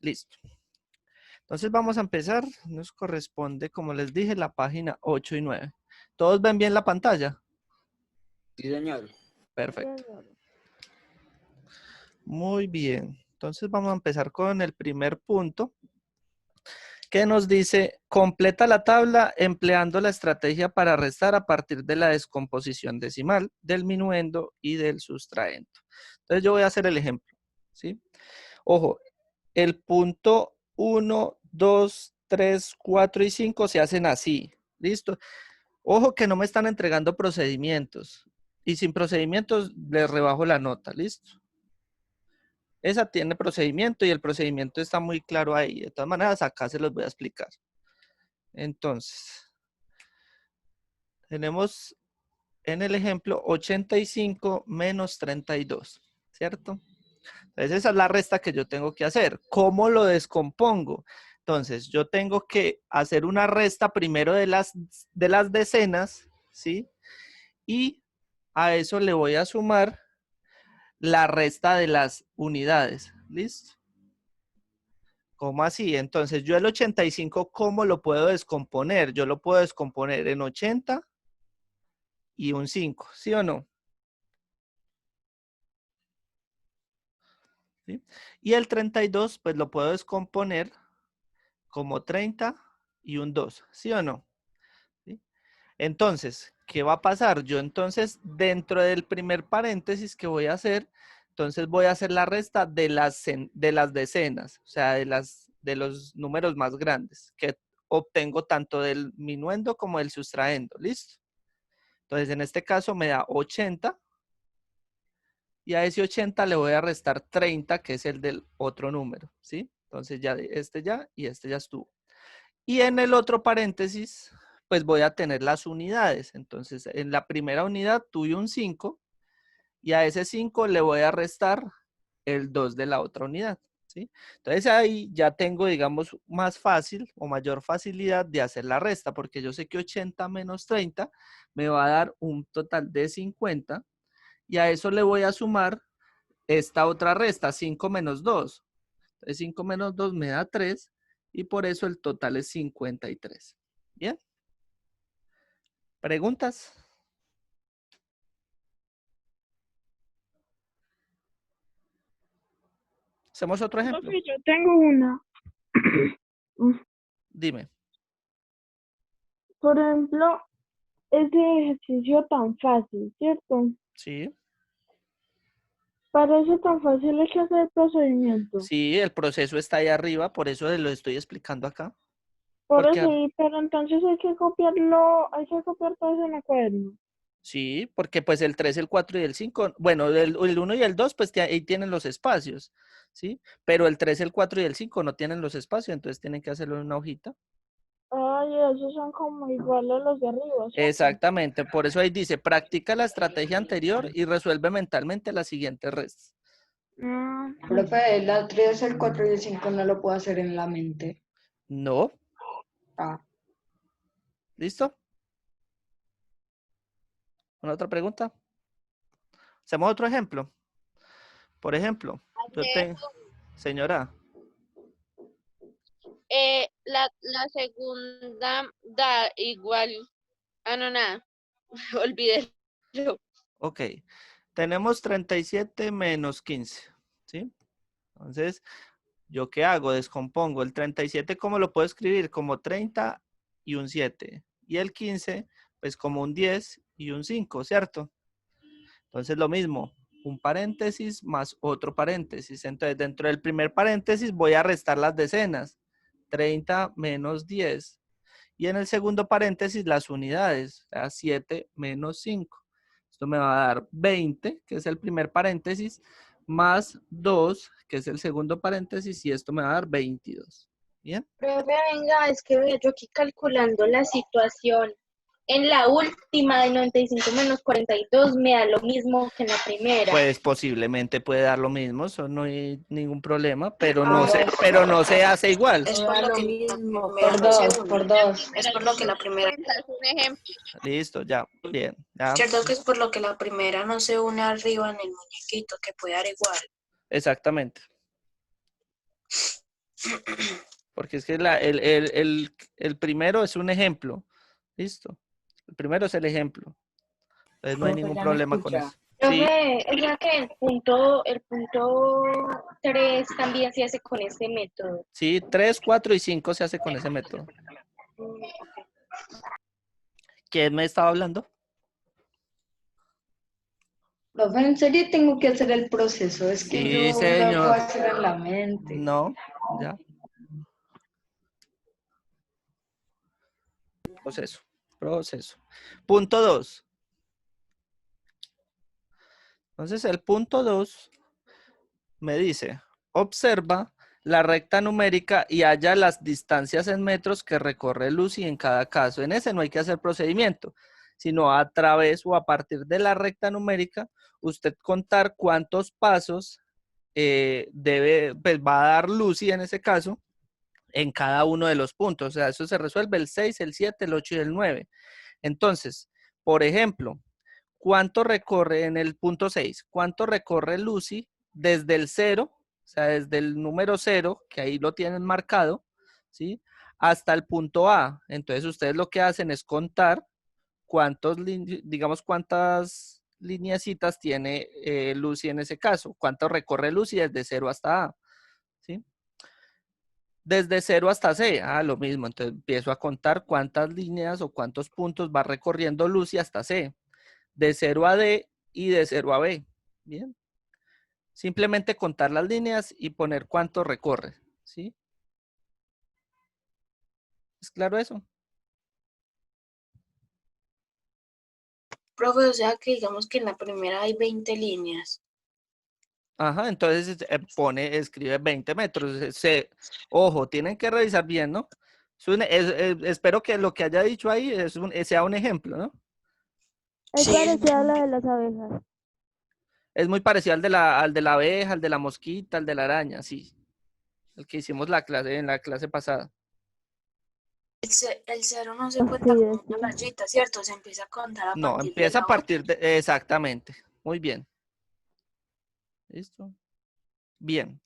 Listo. Entonces vamos a empezar. Nos corresponde, como les dije, la página 8 y 9. ¿Todos ven bien la pantalla? Sí, señor. Perfecto. Muy bien. Entonces vamos a empezar con el primer punto, que nos dice, completa la tabla empleando la estrategia para restar a partir de la descomposición decimal, del minuendo y del sustraendo. Entonces yo voy a hacer el ejemplo, ¿sí? Ojo, el punto 1, 2, 3, 4 y 5 se hacen así, ¿listo? Ojo que no me están entregando procedimientos, y sin procedimientos les rebajo la nota, ¿listo? Esa tiene procedimiento y el procedimiento está muy claro ahí. De todas maneras, acá se los voy a explicar. Entonces, tenemos en el ejemplo 85 menos 32, ¿cierto? Entonces, esa es la resta que yo tengo que hacer. ¿Cómo lo descompongo? Entonces, yo tengo que hacer una resta primero de las decenas, ¿sí? Y a eso le voy a sumar la resta de las unidades. ¿Listo? ¿Cómo así? Entonces, yo el 85, ¿cómo lo puedo descomponer? Yo lo puedo descomponer en 80 y un 5, ¿sí o no? ¿Sí? Y el 32, pues lo puedo descomponer como 30 y un 2, ¿sí o no? ¿Sí? Entonces, ¿qué va a pasar? Yo entonces, dentro del primer paréntesis que voy a hacer, entonces voy a hacer la resta de las decenas, o sea, de los números más grandes, que obtengo tanto del minuendo como del sustraendo, ¿listo? Entonces, en este caso me da 80, y a ese 80 le voy a restar 30, que es el del otro número, ¿sí? Entonces, ya y este ya estuvo. Y en el otro paréntesis, pues voy a tener las unidades. Entonces, en la primera unidad tuve un 5 y a ese 5 le voy a restar el 2 de la otra unidad, ¿sí? Entonces ahí ya tengo, digamos, más fácil o mayor facilidad de hacer la resta, porque yo sé que 80 menos 30 me va a dar un total de 50 y a eso le voy a sumar esta otra resta, 5 menos 2. Entonces 5 menos 2 me da 3 y por eso el total es 53. ¿Bien? ¿Preguntas? ¿Hacemos otro ejemplo? Profe, yo tengo una. Dime. Por ejemplo, ese ejercicio tan fácil, ¿cierto? Sí. Para eso tan fácil hay que hacer el procedimiento. Sí, el proceso está ahí arriba, por eso lo estoy explicando acá. Por Porque, eso, pero entonces hay que copiarlo, hay que copiar todo eso en el cuaderno. sí, porque pues el 3, el 4 y el 5, bueno, el 1 y el 2, pues ahí tienen los espacios, ¿sí? Pero el 3, el 4 y el 5 no tienen los espacios, entonces tienen que hacerlo en una hojita. Ay, esos son como iguales los de arriba, ¿cierto? Exactamente, por eso ahí dice, practica la estrategia anterior y resuelve mentalmente las siguientes restas. Profe, la 3, el 4 y el 5 no lo puedo hacer en la mente. No, Ah, ¿listo? ¿Una otra pregunta? ¿Hacemos otro ejemplo? Por ejemplo, yo tengo, señora, La segunda da igual. Ah, no, nada. Olvídelo. ok, tenemos 37 menos 15, ¿sí? Entonces, ¿yo qué hago? Descompongo. El 37, ¿cómo lo puedo escribir? Como 30 y un 7. Y el 15, pues como un 10 y un 5, ¿cierto? Entonces, lo mismo, un paréntesis más otro paréntesis. Entonces, dentro del primer paréntesis voy a restar las decenas. 30 menos 10. Y en el segundo paréntesis las unidades, o sea, 7 menos 5. Esto me va a dar 20, que es el primer paréntesis, más 2, que es el segundo paréntesis, y esto me va a dar 22. ¿Bien? Profe, venga, es que vea, yo aquí calculando la situación. En la última de 95 menos 42 me da lo mismo que en la primera. Pues posiblemente puede dar lo mismo, eso no hay ningún problema, pero por no se hace igual. Es Me por da lo lo que mismo, me da por lo 2, segundo. por 2. Es por lo que la primera, Es un ejemplo. Listo, ya, bien, ya, cierto que es por lo que la primera no se une arriba en el muñequito, que puede dar igual. exactamente. Porque es que el primero es un ejemplo. ¿Listo? El primero es el ejemplo. Entonces no hay Profe, ningún ¿ya me problema con escucha? eso. Sí, Profe, o sea que el punto 3 también se hace con este método. sí, 3, 4 y 5 se hace con ese método. ¿Quién me estaba hablando? Profe, en serio tengo que hacer el proceso. Es que Sí, yo lo puedo señor. hacer en la mente. No, ya. Proceso. Proceso. Punto 2. Entonces, el punto 2 me dice, observa la recta numérica y halla las distancias en metros que recorre Lucy en cada caso. En ese no hay que hacer procedimiento, sino a través o a partir de la recta numérica, usted contar cuántos pasos pues va a dar Lucy en ese caso, en cada uno de los puntos. O sea, eso se resuelve el 6, el 7, el 8 y el 9. Entonces, por ejemplo, ¿cuánto recorre en el punto 6? ¿Cuánto recorre Lucy desde el 0, o sea, desde el número 0, que ahí lo tienen marcado, ¿sí? Hasta el punto A? Entonces, ustedes lo que hacen es contar digamos, cuántas lineecitas tiene Lucy en ese caso. ¿Cuánto recorre Lucy desde 0 hasta A? ¿Sí? Desde 0 hasta C, lo mismo. Entonces empiezo a contar cuántas líneas o cuántos puntos va recorriendo Lucy hasta C. De 0 a D y de 0 a B. Bien. Simplemente contar las líneas y poner cuánto recorre. ¿Sí? ¿Es claro eso? Profe, o sea que digamos que en la primera hay 20 líneas. Ajá, entonces escribe 20 metros. Ojo, tienen que revisar bien, ¿no? Espero que lo que haya dicho ahí sea un ejemplo, ¿no? Es Sí. parecido a lo de las abejas. Es muy parecido al de la abeja, al de la mosquita, al de la araña, sí. El que hicimos en la clase pasada. El cero no se Así cuenta como es, una rayita, ¿cierto? Se empieza a contar a No, partir de empieza a la 8. partir de... Exactamente. Muy bien. ¿Listo? Bien.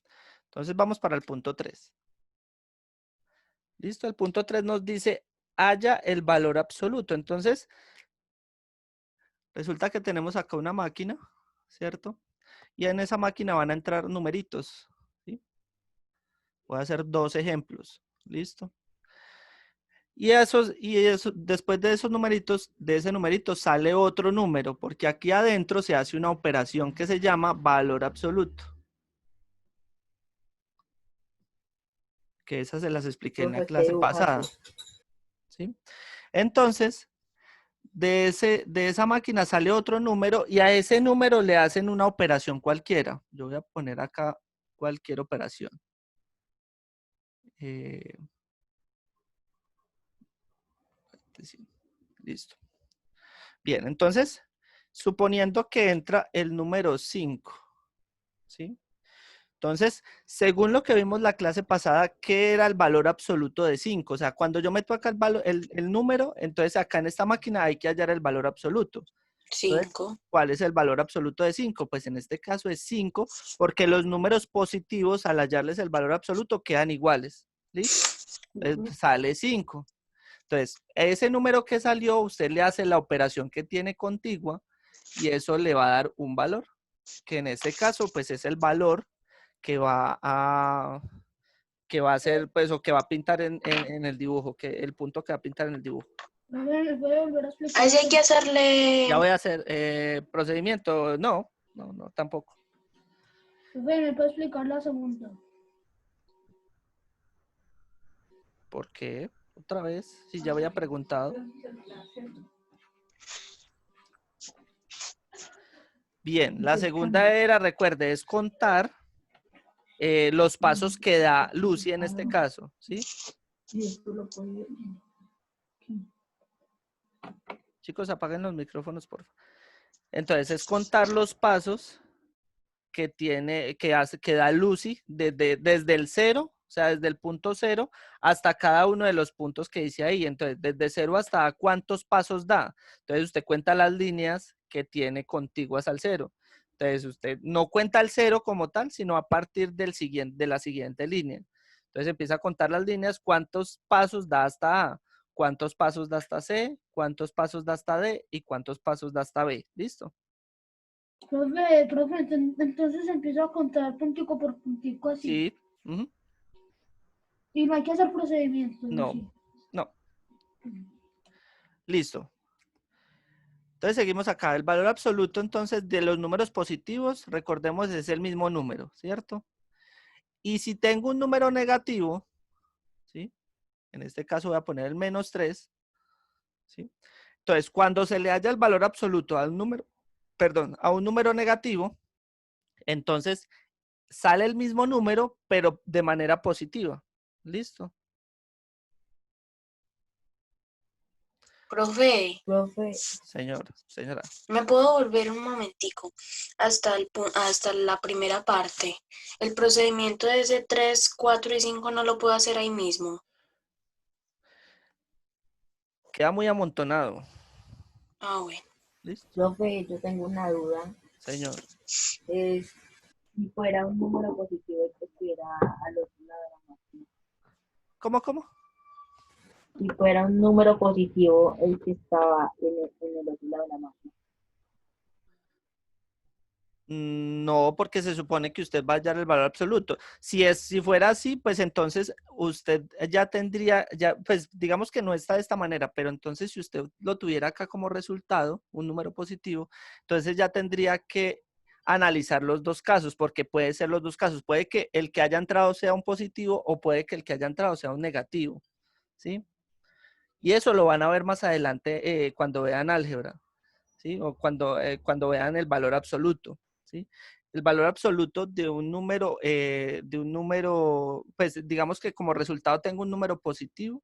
Entonces vamos para el punto 3. ¿Listo? El punto 3 nos dice, halla el valor absoluto. Entonces, resulta que tenemos acá una máquina, ¿cierto? Y en esa máquina van a entrar numeritos, ¿sí? Voy a hacer 2 ejemplos. ¿Listo? Después de esos numeritos, de ese numerito sale otro número, porque aquí adentro se hace una operación que se llama valor absoluto. Que esas se las expliqué en la Profe, qué clase pasada. dibujazo. ¿Sí? Entonces, de esa máquina sale otro número y a ese número le hacen una operación cualquiera. Yo voy a poner acá cualquier operación. Listo. Bien, entonces, suponiendo que entra el número 5, ¿sí? Entonces, según lo que vimos la clase pasada, ¿qué era el valor absoluto de 5? O sea, cuando yo meto acá el número, entonces acá en esta máquina hay que hallar el valor absoluto. Entonces, 5. ¿cuál es el valor absoluto de 5? Pues en este caso es 5, porque los números positivos, al hallarles el valor absoluto, quedan iguales. ¿Listo? Entonces, sale 5. Entonces, ese número que salió, usted le hace la operación que tiene contigua y eso le va a dar un valor, que en este caso, pues es el valor que va a hacer, pues, o que va a pintar en el dibujo, el punto que va a pintar en el dibujo. Ahí sí hay que hacerle... Ya voy a hacer procedimiento. No, tampoco. ¿Me puede explicar la segunda? ¿Por qué? Otra vez, si ya había preguntado. Bien, la segunda era, recuerde, es contar los pasos que da Lucy en este caso, ¿sí? Chicos, apaguen los micrófonos, por favor. Entonces, es contar los pasos que da Lucy desde el 0, o sea, desde el punto 0 hasta cada uno de los puntos que dice ahí. Entonces, desde 0 hasta cuántos pasos da. Entonces, usted cuenta las líneas que tiene contiguas al 0. Entonces, usted no cuenta el 0 como tal, sino a partir de la siguiente línea. Entonces empieza a contar las líneas, cuántos pasos da hasta A, cuántos pasos da hasta C, cuántos pasos da hasta D y cuántos pasos da hasta B. ¿Listo? Profe, entonces empiezo a contar puntico por puntico así. Sí. Ujú. Y no hay que hacer procedimientos. No, Sí. no. Listo. Entonces seguimos acá. El valor absoluto, entonces, de los números positivos, recordemos, es el mismo número, ¿cierto? Y si tengo un número negativo, ¿sí? En este caso voy a poner el -3, ¿sí? Entonces, cuando se le haya el valor absoluto a un número, perdón, a un número negativo, entonces sale el mismo número, pero de manera positiva. ¿Listo? Profe, Señora. ¿me puedo volver un momentico hasta la primera parte? El procedimiento de ese 3, 4 y 5 no lo puedo hacer ahí mismo. Queda muy amontonado. Ah, bueno. ¿Listo? Profe, yo tengo una duda. Señor. Es si fuera un número positivo el que estuviera al otro lado de la máquina. ¿Cómo? Si fuera un número positivo el que estaba en el otro lado de la máquina. No, porque se supone que usted va a hallar el valor absoluto. Si fuera así, pues entonces usted ya tendría, pues digamos que no está de esta manera, pero entonces si usted lo tuviera acá como resultado, un número positivo, entonces ya tendría que analizar los dos casos, porque puede ser los dos casos. Puede que el que haya entrado sea un positivo o puede que el que haya entrado sea un negativo, ¿sí? Y eso lo van a ver más adelante cuando vean álgebra, ¿sí? O cuando vean el valor absoluto, ¿sí? El valor absoluto de un número, pues digamos que como resultado tengo un número positivo,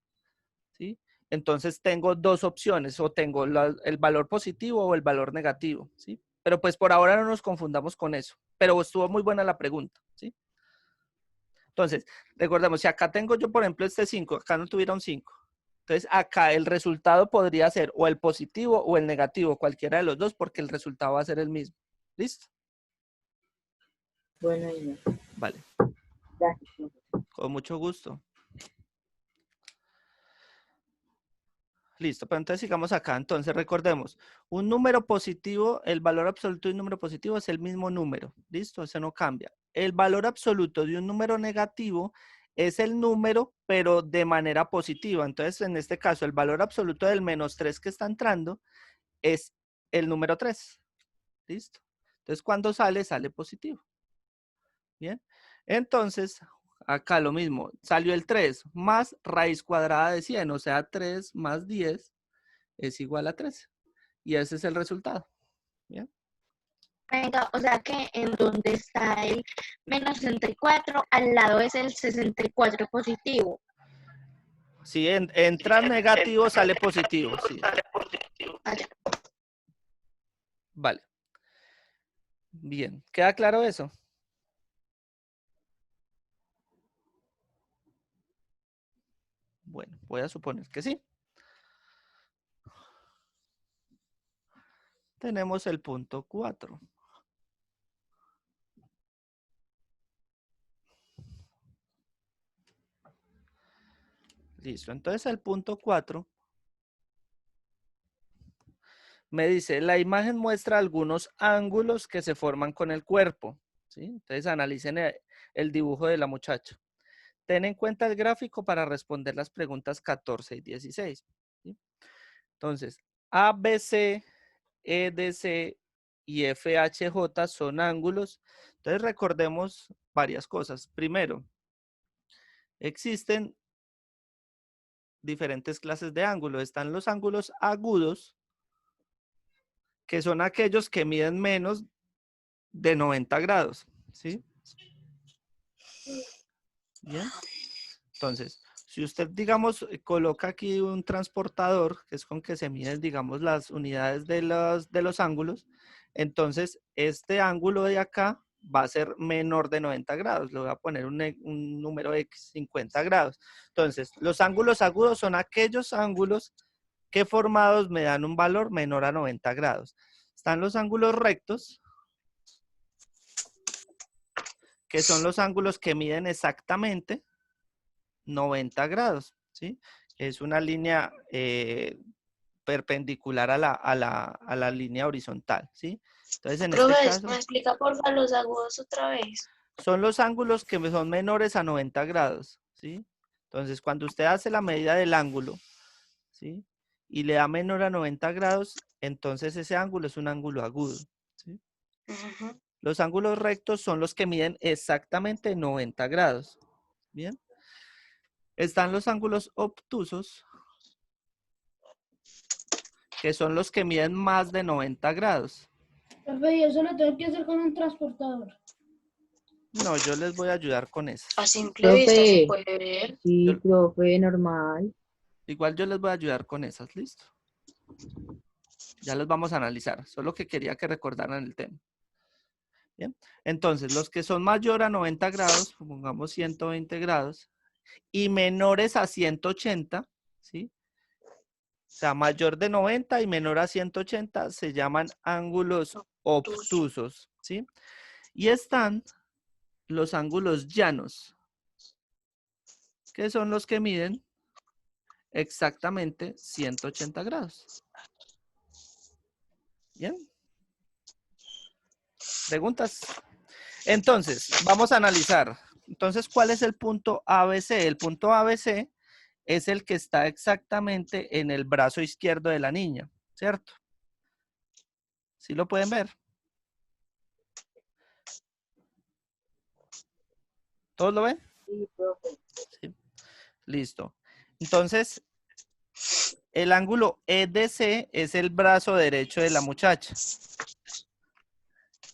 ¿sí? Entonces tengo dos opciones, o tengo el valor positivo o el valor negativo, ¿sí? Pero pues por ahora no nos confundamos con eso. Pero estuvo muy buena la pregunta, ¿sí? Entonces, recordemos, si acá tengo yo, por ejemplo, este 5, acá no tuviera un 5. Entonces, acá el resultado podría ser o el positivo o el negativo, cualquiera de los dos, porque el resultado va a ser el mismo. ¿Listo? Bueno, y Vale. gracias, profe. Con mucho gusto. Listo, pero entonces sigamos acá. Entonces, recordemos, un número positivo, el valor absoluto de un número positivo es el mismo número. ¿Listo? Eso no cambia. El valor absoluto de un número negativo es el número, pero de manera positiva. Entonces, en este caso, el valor absoluto del -3 que está entrando es el número 3. ¿Listo? Entonces, cuando sale positivo. Bien. Entonces, acá lo mismo. Salió el 3 más raíz cuadrada de 100. O sea, 3 más 10 es igual a 13. Y ese es el resultado. Bien. Venga, o sea que en donde está el -64, al lado es el 64 positivo. Si entra negativo, sale positivo. Sí. Allá. Vale. Bien. ¿Queda claro eso? Bueno, voy a suponer que sí. Tenemos el punto 4. Listo. Entonces el punto 4 me dice, la imagen muestra algunos ángulos que se forman con el cuerpo. ¿Sí? Entonces analicen el dibujo de la muchacha. Ten en cuenta el gráfico para responder las preguntas 14 y 16. ¿Sí? Entonces, ABC, EDC y FHJ son ángulos. Entonces recordemos varias cosas. Primero, existen diferentes clases de ángulos. Están los ángulos agudos, que son aquellos que miden menos de 90 grados. ¿Sí? Bien. Entonces, si usted, digamos, coloca aquí un transportador, que es con que se miden, digamos, las unidades de los ángulos, entonces este ángulo de acá va a ser menor de 90 grados. Le voy a poner un número X, 50 grados. Entonces, los ángulos agudos son aquellos ángulos que formados me dan un valor menor a 90 grados. Están los ángulos rectos, que son los ángulos que miden exactamente 90 grados, ¿sí? Es una línea perpendicular a la línea horizontal, ¿sí? Entonces, en este Profe, caso, ¿me explica porfa los agudos otra vez? son los ángulos que son menores a 90 grados, ¿sí? Entonces, cuando usted hace la medida del ángulo, ¿sí? Y le da menor a 90 grados, entonces ese ángulo es un ángulo agudo, ¿sí? Ujú. Los ángulos rectos son los que miden exactamente 90 grados, ¿bien? Están los ángulos obtusos, que son los que miden más de 90 grados. Profe, y eso lo tengo que hacer con un transportador. No, yo les voy a ayudar con eso. A simple vista se Profe, puede ver. sí, Yo- profe, normal. Igual yo les voy a ayudar con esas, ¿listo? Ya los vamos a analizar, solo que quería que recordaran el tema. Bien, entonces los que son mayor a 90 grados, pongamos 120 grados, y menores a 180, ¿sí? O sea, mayor de 90 y menor a 180 se llaman ángulos obtusos, ¿sí? Y están los ángulos llanos, que son los que miden exactamente 180 grados. ¿Bien? ¿Preguntas? Entonces, vamos a analizar. Entonces, ¿cuál es el punto ABC? El punto ABC es el que está exactamente en el brazo izquierdo de la niña, ¿cierto? ¿Sí lo pueden ver? ¿Todos lo ven? Sí, profe. Sí. Listo. Entonces, el ángulo EDC es el brazo derecho de la muchacha.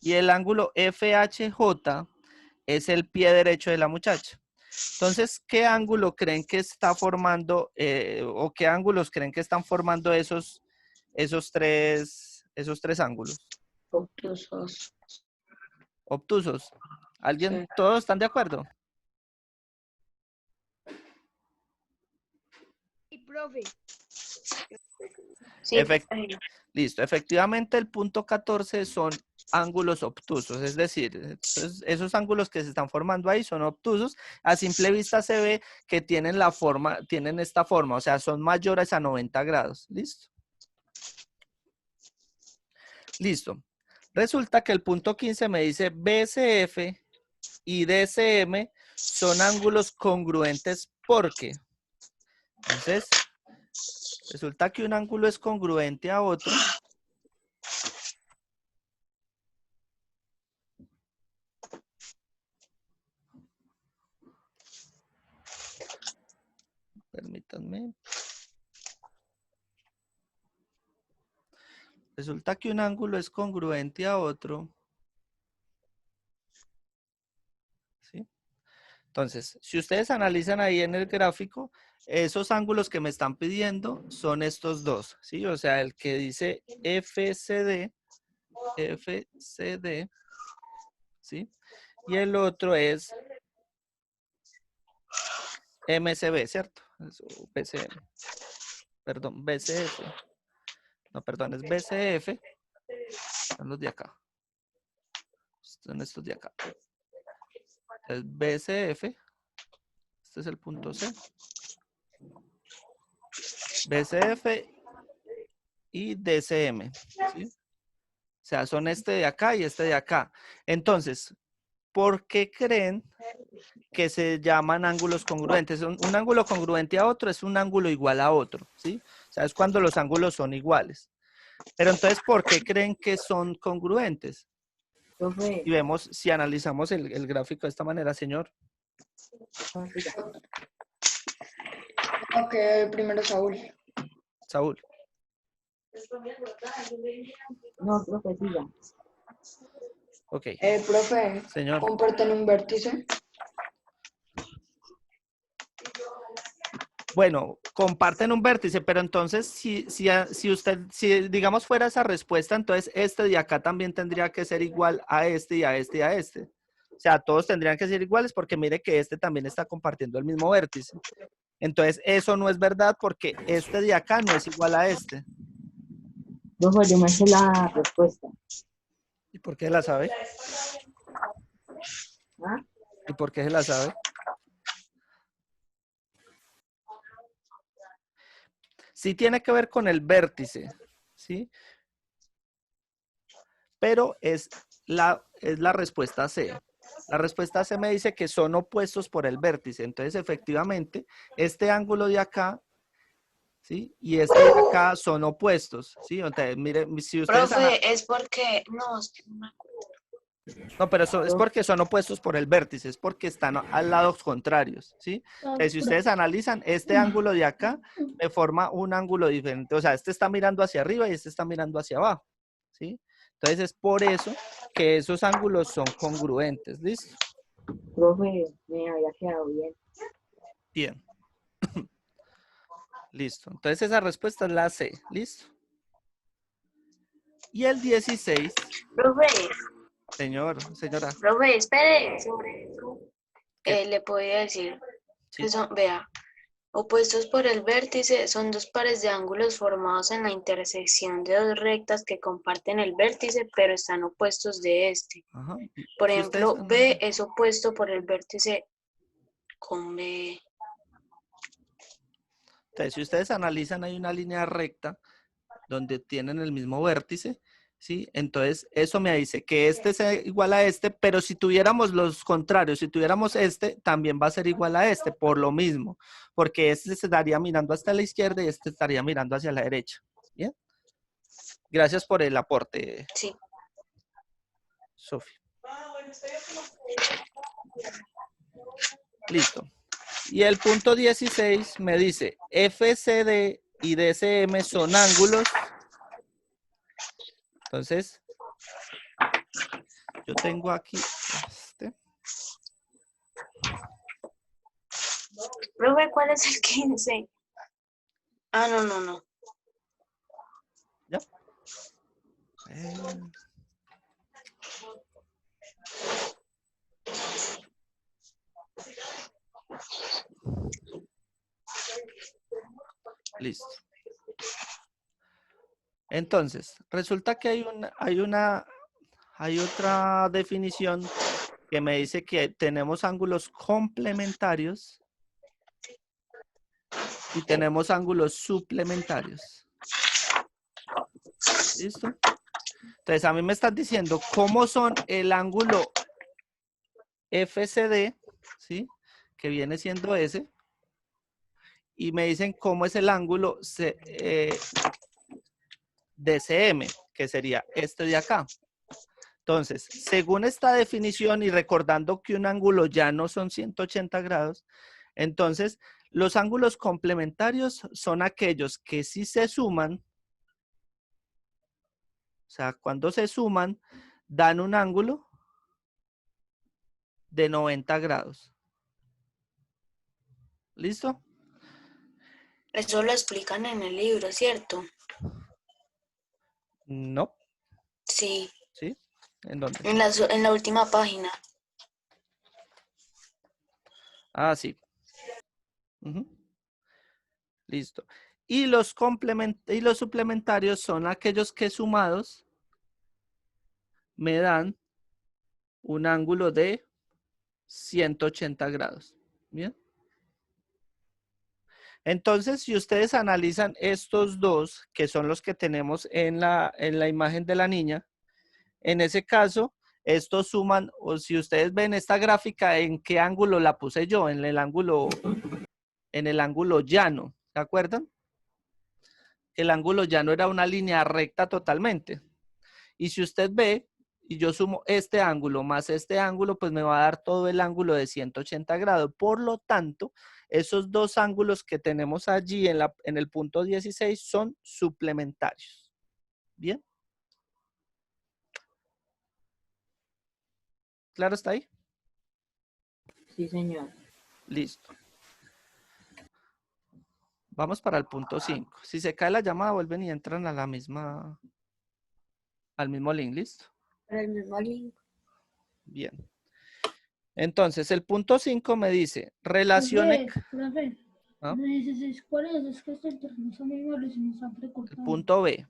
Y el ángulo FHJ es el pie derecho de la muchacha. Entonces, ¿qué ángulo creen que está formando o qué ángulos creen que están formando esos tres ángulos Obtusos. obtusos? ¿Alguien? Sí. ¿Todos están de acuerdo? Y profe, Sí, Efect- profe. Listo. Efectivamente, el punto 14 son ángulos obtusos, es decir, esos ángulos que se están formando ahí son obtusos. A simple vista se ve que tienen esta forma, o sea, son mayores a 90 grados. ¿Listo? Listo. Resulta que el punto 15 me dice BCF y DCM son ángulos congruentes porque. Entonces, resulta que un ángulo es congruente a otro. Permítanme. Resulta que un ángulo es congruente a otro. ¿Sí? Entonces, si ustedes analizan ahí en el gráfico, esos ángulos que me están pidiendo son estos dos, ¿sí? O sea, el que dice FCD, ¿sí? Y el otro es MCB, ¿cierto? BCM. Perdón, BCF. No, perdón, es BCF. Son los de acá. Son estos de acá. Entonces, BCF. Este es el punto C. BCF y DCM. ¿Sí? O sea, son este de acá y este de acá. Entonces, ¿por qué creen que se llaman ángulos congruentes? Un ángulo congruente a otro es un ángulo igual a otro, ¿sí? O sea, es cuando los ángulos son iguales. Pero entonces, ¿por qué creen que son congruentes? Profe, Y vemos, si analizamos el gráfico de esta manera, señor. Ok, primero Saúl. Saúl. no, profe, siga. Ok. Profe, Señor. comparten un vértice. Bueno, comparten un vértice, pero entonces si digamos fuera esa respuesta, entonces este de acá también tendría que ser igual a este y a este y a este. O sea, todos tendrían que ser iguales porque mire que este también está compartiendo el mismo vértice. Entonces eso no es verdad porque este de acá no es igual a este. Profe, yo me sé la respuesta. ¿Y por qué la sabe? ¿Ah? ¿Y por qué se la sabe? Sí tiene que ver con el vértice, ¿sí? Pero es la respuesta C. La respuesta C me dice que son opuestos por el vértice. Entonces, efectivamente, este ángulo de acá, ¿sí? Y este de acá son opuestos, ¿sí? Entonces, mire, si ustedes... Profe, es porque, no, es que no me acuerdo. No, pero eso es porque son opuestos por el vértice, es porque están a lados contrarios, ¿sí? Entonces, si ustedes analizan, este ángulo de acá me forma un ángulo diferente. O sea, este está mirando hacia arriba y este está mirando hacia abajo, ¿sí? Entonces, es por eso que esos ángulos son congruentes, ¿listo? Profe, me había quedado bien. Bien. Listo. Entonces, esa respuesta es la C, ¿listo? Y el 16, Profe, señora, profe, espere. Sobre eso. ¿qué? Le podía decir Sí. que son, vea, opuestos por el vértice son dos pares de ángulos formados en la intersección de dos rectas que comparten el vértice, pero están opuestos de este. Ajá. Por Si ejemplo, ustedes- B es opuesto por el vértice con B. Entonces, si ustedes analizan, hay una línea recta donde tienen el mismo vértice, ¿sí? Entonces, eso me dice que este es igual a este, pero si tuviéramos los contrarios, si tuviéramos este, también va a ser igual a este, por lo mismo, porque este se estaría mirando hasta la izquierda y este estaría mirando hacia la derecha, ¿bien? Gracias por el aporte, Sí. Sofi. Listo. Y el punto 16 me dice, FCD y DCM son ángulos. Entonces, yo tengo aquí este. Profe, ¿cuál es el 15? Ah, no. ¿Ya? Listo. Entonces, resulta que hay otra definición que me dice que tenemos ángulos complementarios y tenemos ángulos suplementarios. ¿Listo? Entonces, a mí me están diciendo cómo son el ángulo FCD, ¿sí? Que viene siendo ese. Y me dicen cómo es el ángulo DCM, que sería este de acá. Entonces, según esta definición y recordando que un ángulo ya no son 180 grados, entonces los ángulos complementarios son aquellos que si se suman, o sea, cuando se suman, dan un ángulo de 90 grados. ¿Listo? Eso lo explican en el libro, ¿cierto? No. Sí, ¿Sí? ¿En dónde? en la última página. Ah, sí. Listo. Y los suplementarios son aquellos que sumados me dan un ángulo de 180 grados. ¿Bien? Entonces, si ustedes analizan estos dos, que son los que tenemos en la imagen de la niña, en ese caso, estos suman, o si ustedes ven esta gráfica, ¿en qué ángulo la puse yo? En el ángulo llano, ¿se acuerdan? El ángulo llano era una línea recta totalmente. Y si usted ve, y yo sumo este ángulo más este ángulo, pues me va a dar todo el ángulo de 180 grados. Por lo tanto, esos dos ángulos que tenemos allí en el punto 16 son suplementarios. ¿Bien? ¿Claro está ahí? Sí, señor. Listo. Vamos para el punto 5. Si se cae la llamada, vuelven y entran a la misma, al mismo link. ¿Listo? Para el mismo link. Bien. Entonces, el punto 5 me dice, relacione... Profe, ¿Ah? me dices, ¿cuál es? Es que este internet está muy malo y se me está El recortando. punto B.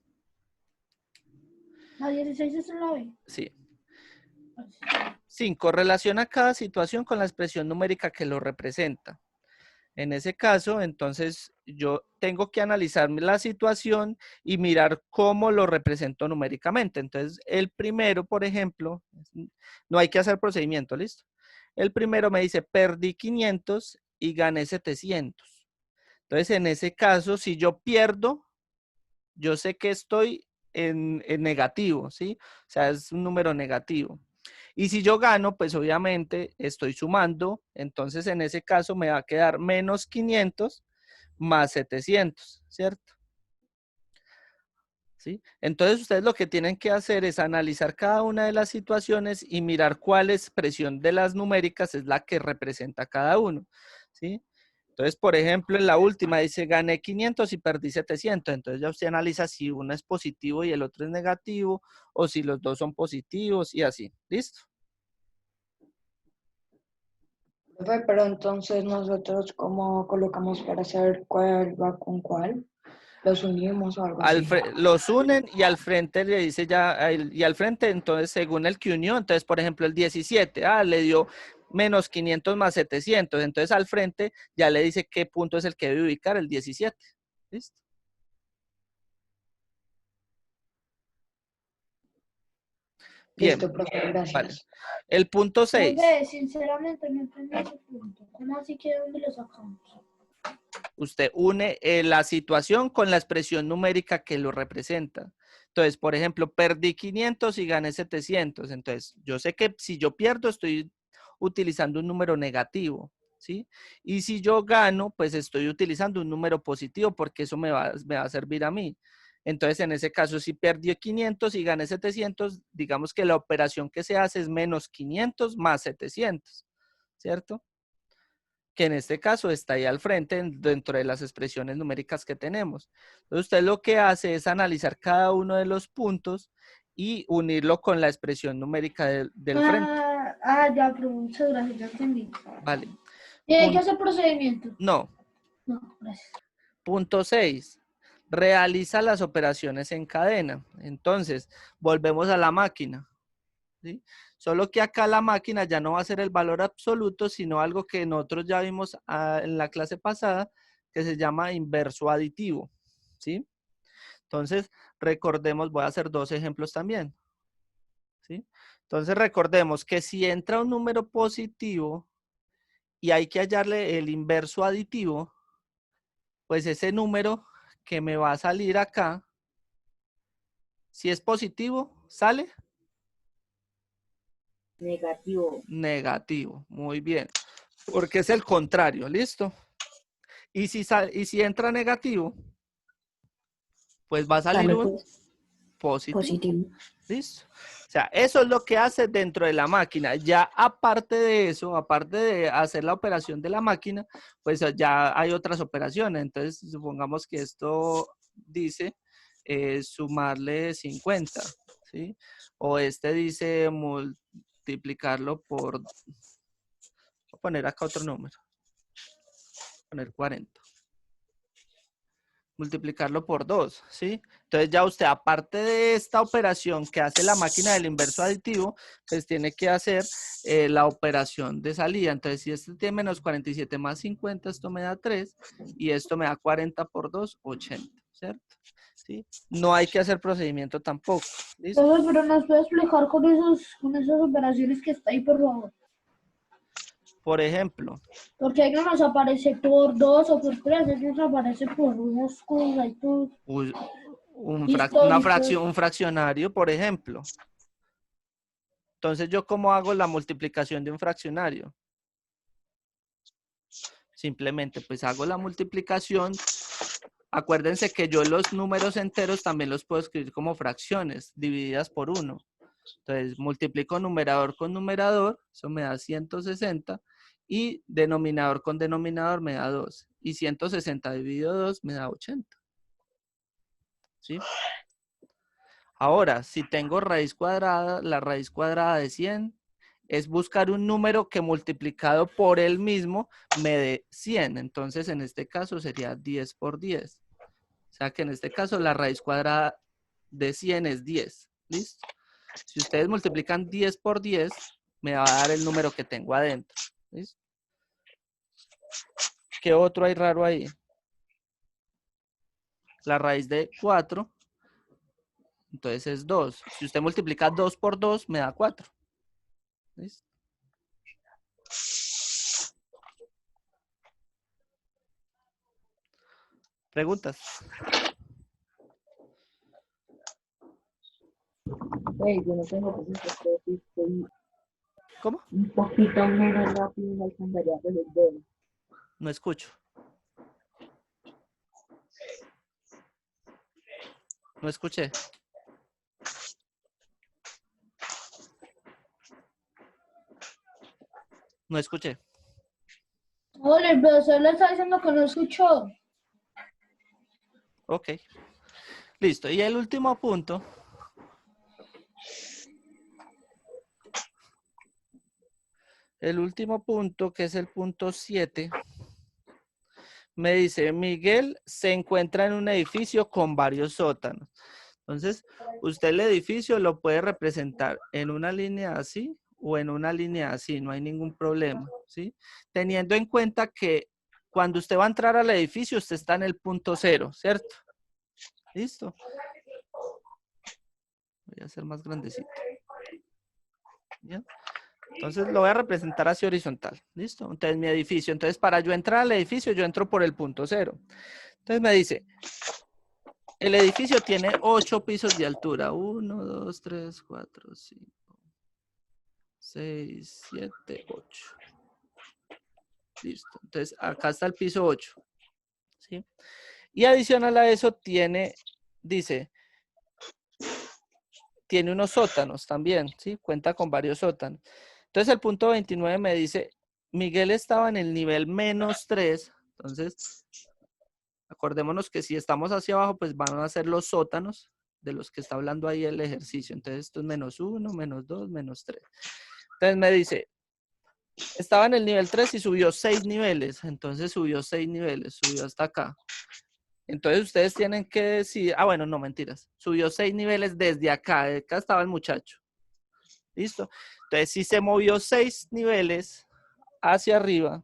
La 16 es la B. Sí. 5. Relaciona cada situación con la expresión numérica que lo representa. En ese caso, entonces, yo tengo que analizar la situación y mirar cómo lo represento numéricamente. Entonces, el primero, por ejemplo, no hay que hacer procedimiento, ¿listo? El primero me dice, perdí 500 y gané 700. Entonces, en ese caso, si yo pierdo, yo sé que estoy en negativo, ¿sí? O sea, es un número negativo. Y si yo gano, pues obviamente estoy sumando, entonces en ese caso me va a quedar menos 500 más 700, ¿cierto? ¿Sí? Entonces ustedes lo que tienen que hacer es analizar cada una de las situaciones y mirar cuál expresión de las numéricas es la que representa cada uno, ¿sí? Entonces, por ejemplo, en la última dice, gané 500 y perdí 700. Entonces ya usted analiza si uno es positivo y el otro es negativo, o si los dos son positivos y así. ¿Listo? Profe, pero entonces nosotros, ¿cómo colocamos para saber cuál va con cuál? ¿Los unimos o algo así? Los unen y al frente le dice ya, y al frente, entonces, según el que unió, entonces, por ejemplo, el 17, le dio menos 500 más 700. Entonces, al frente ya le dice qué punto es el que debe ubicar el 17. ¿Listo? Bien, Listo, profe, gracias. vale. El punto 6. Profe, sinceramente no entendí ese punto. ¿Cómo así que de dónde lo sacamos? Usted une la situación con la expresión numérica que lo representa. Entonces, por ejemplo, perdí 500 y gané 700. Entonces, yo sé que si yo pierdo, estoy utilizando un número negativo, ¿sí? Y si yo gano, pues estoy utilizando un número positivo porque eso me va a servir a mí. Entonces, en ese caso, si perdí 500 y gané 700, digamos que la operación que se hace es menos 500 más 700, ¿cierto? Que en este caso está ahí al frente dentro de las expresiones numéricas que tenemos. Entonces usted lo que hace es analizar cada uno de los puntos y unirlo con la expresión numérica del frente. Ya, pero muchas gracias, ya entendí. Vale. ¿Y hay que hacer procedimiento? No. No, gracias. Punto 6. Realiza las operaciones en cadena. Entonces, volvemos a la máquina, ¿sí? Solo que acá la máquina ya no va a ser el valor absoluto, sino algo que nosotros ya vimos en la clase pasada, que se llama inverso aditivo, ¿sí? Entonces, recordemos, voy a hacer dos ejemplos también, ¿sí? Entonces, recordemos que si entra un número positivo y hay que hallarle el inverso aditivo, pues ese número que me va a salir acá, si es positivo, ¿sale? Negativo. Negativo, muy bien. Porque es el contrario, ¿listo? Y si entra negativo, pues va a salir un positivo. Positivo. ¿Listo? O sea, eso es lo que hace dentro de la máquina. Ya aparte de eso, aparte de hacer la operación de la máquina, pues ya hay otras operaciones. Entonces, supongamos que esto dice sumarle 50, ¿sí? O este dice multiplicarlo por, voy a poner acá otro número, poner 40. Multiplicarlo por 2, ¿sí? Entonces ya usted, aparte de esta operación que hace la máquina del inverso aditivo, pues tiene que hacer la operación de salida. Entonces, si este tiene menos 47 más 50, esto me da 3, y esto me da 40 por 2, 80, ¿cierto? ¿Sí? No hay que hacer procedimiento tampoco, ¿listo? Profe, pero nos puede explicar con esas operaciones que está ahí, por favor. Por ejemplo, Porque ahí no nos aparece por 2 o por 3, ahí nos aparece por unas cosas y todo. un fraccionario, por ejemplo. Entonces, ¿yo cómo hago la multiplicación de un fraccionario? Simplemente, pues hago la multiplicación. Acuérdense que yo los números enteros también los puedo escribir como fracciones, divididas por 1. Entonces, multiplico numerador con numerador, eso me da 160, y denominador con denominador me da 2. Y 160 dividido 2 me da 80. ¿Sí? Ahora, si tengo raíz cuadrada, la raíz cuadrada de 100 es buscar un número que multiplicado por él mismo me dé 100. Entonces, en este caso sería 10 por 10. O sea que en este caso la raíz cuadrada de 100 es 10. ¿Listo? Si ustedes multiplican 10 por 10, me va a dar el número que tengo adentro. ¿Listo? ¿Qué otro hay raro ahí? La raíz de 4, entonces es 2. Si usted multiplica 2 por 2, me da 4. ¿Listo? ¿Preguntas? Yo no tengo preguntas, pero sí estoy ¿Cómo? un poquito menos rápido, no alcanzaría a resolver. No escucho. No escuché. No escuché. Hola, el profesor le está diciendo que no escuchó. Ok. Listo. Y el último punto. El último punto, que es el punto 7, me dice, Miguel se encuentra en un edificio con varios sótanos. Entonces, usted el edificio lo puede representar en una línea así o en una línea así, no hay ningún problema, ¿sí? Teniendo en cuenta que cuando usted va a entrar al edificio, usted está en el punto 0, ¿cierto? ¿Listo? Voy a hacer más grandecito. ¿Bien? Entonces lo voy a representar así horizontal. ¿Listo? Entonces mi edificio. Entonces para yo entrar al edificio, yo entro por el punto 0. Entonces me dice, el edificio tiene 8 pisos de altura. 1, 2, 3, 4, 5, 6, 7, 8. Listo. Entonces acá está el piso 8. ¿Sí? Y adicional a eso dice, tiene unos sótanos también, ¿sí? Cuenta con varios sótanos. Entonces el punto 29 me dice, Miguel estaba en el nivel -3, entonces acordémonos que si estamos hacia abajo, pues van a ser los sótanos de los que está hablando ahí el ejercicio. Entonces esto es -1, -2, -3. Entonces me dice, estaba en el nivel 3 y subió 6 niveles, entonces subió 6 niveles, subió hasta acá. Entonces ustedes tienen que decir, bueno, no, mentiras, subió 6 niveles desde acá, de acá estaba el muchacho. ¿Listo? Entonces, si se movió 6 niveles hacia arriba,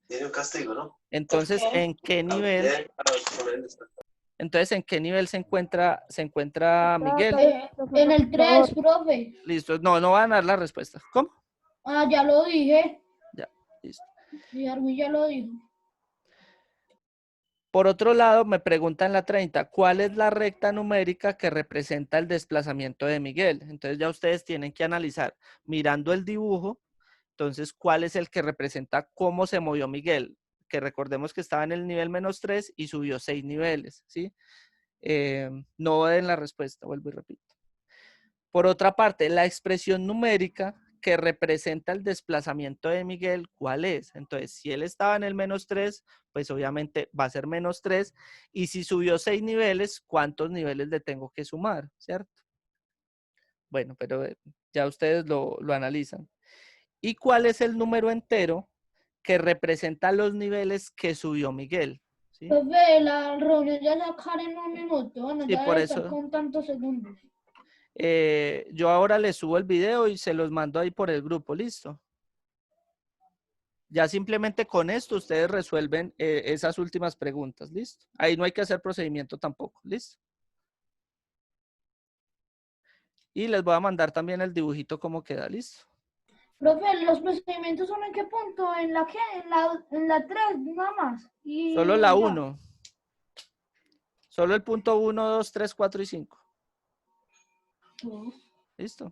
Tiene un castigo, ¿no? entonces, ¿en qué nivel? Entonces, ¿en qué nivel se encuentra Miguel? En el 3, profe. Listo. No, no van a dar la respuesta. ¿Cómo? Ya lo dije. Ya, listo. Y Armin ya lo dijo. Por otro lado, me preguntan la 30, ¿cuál es la recta numérica que representa el desplazamiento de Miguel? Entonces ya ustedes tienen que analizar, mirando el dibujo, entonces, ¿cuál es el que representa cómo se movió Miguel? Que recordemos que estaba en el nivel -3 y subió 6 niveles, ¿sí? No den la respuesta, vuelvo y repito. Por otra parte, la expresión numérica que representa el desplazamiento de Miguel, ¿cuál es? Entonces, si él estaba en el -3, pues obviamente va a ser -3. Y si subió 6 niveles, ¿cuántos niveles le tengo que sumar? ¿Cierto? Bueno, pero ya ustedes lo analizan. ¿Y cuál es el número entero que representa los niveles que subió Miguel? ¿Sí? Profe, la reunión ya se acaba en un minuto. Bueno, Sí, ya por debe estar eso. con tantos segundos. Yo ahora les subo el video y se los mando ahí por el grupo, ¿listo? Ya simplemente con esto ustedes resuelven esas últimas preguntas, ¿listo? Ahí no hay que hacer procedimiento tampoco, ¿listo? Y les voy a mandar también el dibujito cómo queda, ¿listo? Profe, ¿los procedimientos son en qué punto? ¿En la qué? En la 3, nada más. Y Solo la ya. 1. Solo el punto 1, 2, 3, 4 y 5. ¿Listo?